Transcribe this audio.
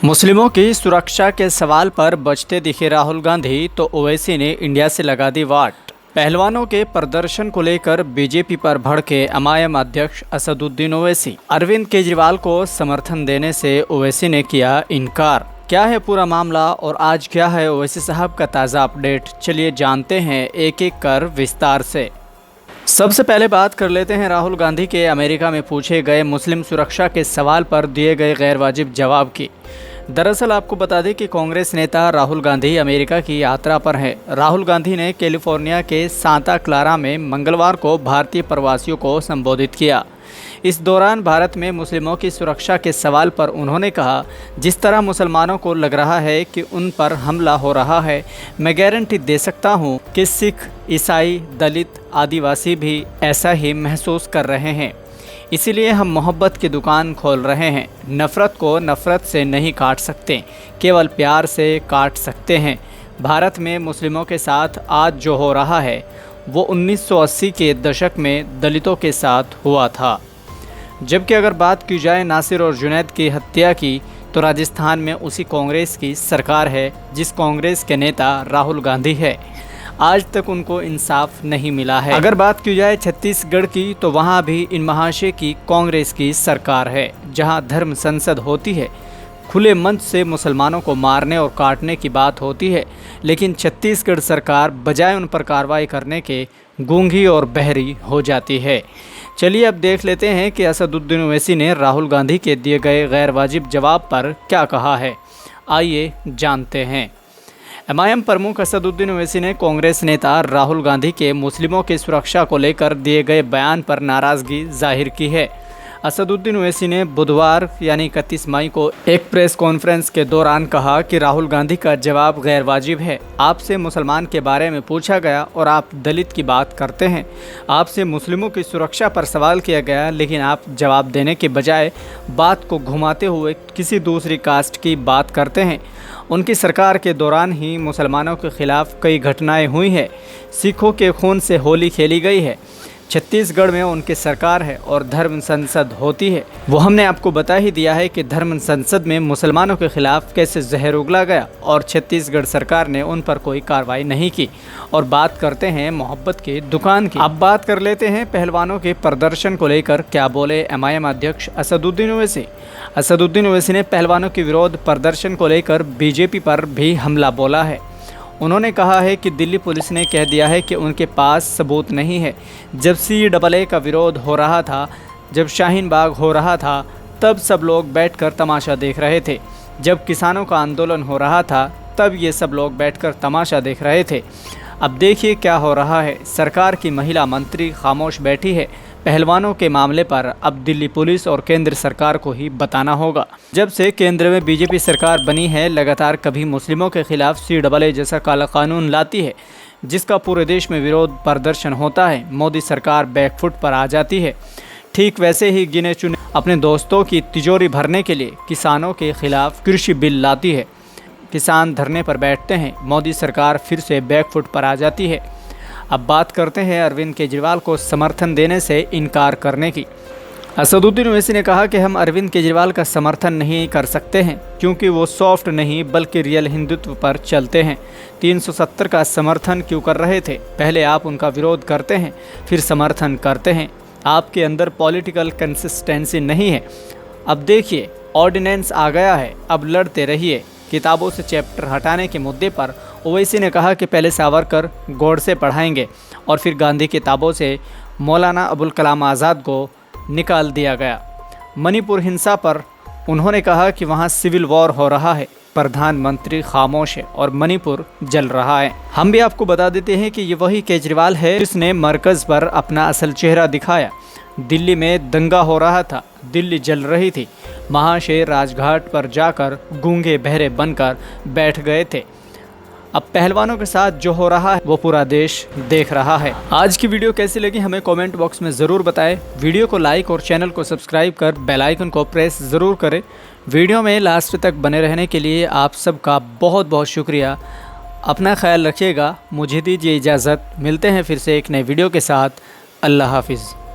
मुस्लिमों की सुरक्षा के सवाल पर बचते दिखे राहुल गांधी तो ओवैसी ने इंडिया से लगा दी वाट। पहलवानों के प्रदर्शन को लेकर बीजेपी पर भड़के एमआईएम अध्यक्ष असदुद्दीन ओवैसी। अरविंद केजरीवाल को समर्थन देने से ओवैसी ने किया इनकार। क्या है पूरा मामला और आज क्या है ओवैसी साहब का ताज़ा अपडेट, चलिए जानते हैं एक एक कर विस्तार से। सबसे पहले बात कर लेते हैं राहुल गांधी के अमेरिका में पूछे गए मुस्लिम सुरक्षा के सवाल पर दिए गए गैरवाजिब जवाब की। दरअसल आपको बता दें कि कांग्रेस नेता राहुल गांधी अमेरिका की यात्रा पर हैं। राहुल गांधी ने कैलिफोर्निया के सांता क्लारा में मंगलवार को भारतीय प्रवासियों को संबोधित किया। इस दौरान भारत में मुस्लिमों की सुरक्षा के सवाल पर उन्होंने कहा, जिस तरह मुसलमानों को लग रहा है कि उन पर हमला हो रहा है, मैं गारंटी दे सकता हूं कि सिख, ईसाई, दलित, आदिवासी भी ऐसा ही महसूस कर रहे हैं। इसीलिए हम मोहब्बत की दुकान खोल रहे हैं। नफ़रत को नफ़रत से नहीं काट सकते, केवल प्यार से काट सकते हैं। भारत में मुस्लिमों के साथ आज जो हो रहा है वो 1980 के दशक में दलितों के साथ हुआ था। जबकि अगर बात की जाए नासिर और जुनैद की हत्या की, तो राजस्थान में उसी कांग्रेस की सरकार है जिस कांग्रेस के नेता राहुल गांधी है। आज तक उनको इंसाफ नहीं मिला है। अगर बात की जाए छत्तीसगढ़ की, तो वहाँ भी इन महाशय की कांग्रेस की सरकार है, जहाँ धर्म संसद होती है। खुले मंच से मुसलमानों को मारने और काटने की बात होती है, लेकिन छत्तीसगढ़ सरकार बजाय उन पर कार्रवाई करने के गूंगी और बहरी हो जाती है। चलिए अब देख लेते हैं कि असदुद्दीन ओवैसी ने राहुल गांधी के दिए गए गैरवाजिब जवाब पर क्या कहा है। आइए जानते हैं। एमआईएम प्रमुख असदुद्दीन ओवैसी ने कांग्रेस नेता राहुल गांधी के मुस्लिमों की सुरक्षा को लेकर दिए गए बयान पर नाराज़गी जाहिर की है। असदुद्दीन ओवैसी ने बुधवार यानी 31 मई को एक प्रेस कॉन्फ्रेंस के दौरान कहा कि राहुल गांधी का जवाब गैरवाजिब है। आपसे मुसलमान के बारे में पूछा गया और आप दलित की बात करते हैं। आपसे मुस्लिमों की सुरक्षा पर सवाल किया गया, लेकिन आप जवाब देने के बजाय बात को घुमाते हुए किसी दूसरी कास्ट की बात करते हैं। उनकी सरकार के दौरान ही मुसलमानों के खिलाफ कई घटनाएं हुई हैं। सिखों के खून से होली खेली गई है। छत्तीसगढ़ में उनकी सरकार है और धर्म संसद होती है। वो हमने आपको बता ही दिया है कि धर्म संसद में मुसलमानों के खिलाफ कैसे जहर उगला गया और छत्तीसगढ़ सरकार ने उन पर कोई कार्रवाई नहीं की। और बात करते हैं मोहब्बत की दुकान की। अब बात कर लेते हैं पहलवानों के प्रदर्शन को लेकर क्या बोले एमआईएम अध्यक्ष असदुद्दीन ओवैसी। असदुद्दीन ओवैसी ने पहलवानों के विरोध प्रदर्शन को लेकर बीजेपी पर भी हमला बोला है। उन्होंने कहा है कि दिल्ली पुलिस ने कह दिया है कि उनके पास सबूत नहीं है। जब CAA का विरोध हो रहा था, जब शाहीन बाग हो रहा था, तब सब लोग बैठकर तमाशा देख रहे थे। जब किसानों का आंदोलन हो रहा था, तब ये सब लोग बैठकर तमाशा देख रहे थे। अब देखिए क्या हो रहा है। सरकार की महिला मंत्री खामोश बैठी है। पहलवानों के मामले पर अब दिल्ली पुलिस और केंद्र सरकार को ही बताना होगा। जब से केंद्र में बीजेपी सरकार बनी है, लगातार कभी मुस्लिमों के खिलाफ CAA जैसा काला कानून लाती है, जिसका पूरे देश में विरोध प्रदर्शन होता है। मोदी सरकार बैकफुट पर आ जाती है। ठीक वैसे ही गिने चुने अपने दोस्तों की तिजोरी भरने के लिए किसानों के खिलाफ कृषि बिल लाती है। किसान धरने पर बैठते हैं, मोदी सरकार फिर से बैकफुट पर आ जाती है। अब बात करते हैं अरविंद केजरीवाल को समर्थन देने से इनकार करने की। असदुद्दीन ओवैसी ने कहा कि हम अरविंद केजरीवाल का समर्थन नहीं कर सकते हैं, क्योंकि वो सॉफ्ट नहीं बल्कि रियल हिंदुत्व पर चलते हैं। 370 का समर्थन क्यों कर रहे थे? पहले आप उनका विरोध करते हैं, फिर समर्थन करते हैं। आपके अंदर पॉलिटिकल कंसिस्टेंसी नहीं है। अब देखिए, ऑर्डिनेंस आ गया है, अब लड़ते रहिए। किताबों से चैप्टर हटाने के मुद्दे पर ओवैसी ने कहा कि पहले सावरकर गोडसे पढ़ाएंगे और फिर गांधी किताबों से मौलाना अबुल कलाम आज़ाद को निकाल दिया गया। मणिपुर हिंसा पर उन्होंने कहा कि वहां सिविल वॉर हो रहा है, प्रधानमंत्री खामोश है और मणिपुर जल रहा है। हम भी आपको बता देते हैं कि ये वही केजरीवाल है जिसने मरकज़ पर अपना असल चेहरा दिखाया। दिल्ली में दंगा हो रहा था, दिल्ली जल रही थी। महाशय राजघाट पर जाकर गूंगे बहरे बनकर बैठ गए थे। अब पहलवानों के साथ जो हो रहा है वो पूरा देश देख रहा है। आज की वीडियो कैसी लगी हमें कमेंट बॉक्स में ज़रूर बताएं। वीडियो को लाइक और चैनल को सब्सक्राइब कर बेल आइकन को प्रेस ज़रूर करें। वीडियो में लास्ट तक बने रहने के लिए आप सबका बहुत बहुत शुक्रिया। अपना ख्याल रखिएगा। मुझे दीजिए इजाज़त। मिलते हैं फिर से एक नए वीडियो के साथ। अल्लाह हाफिज़।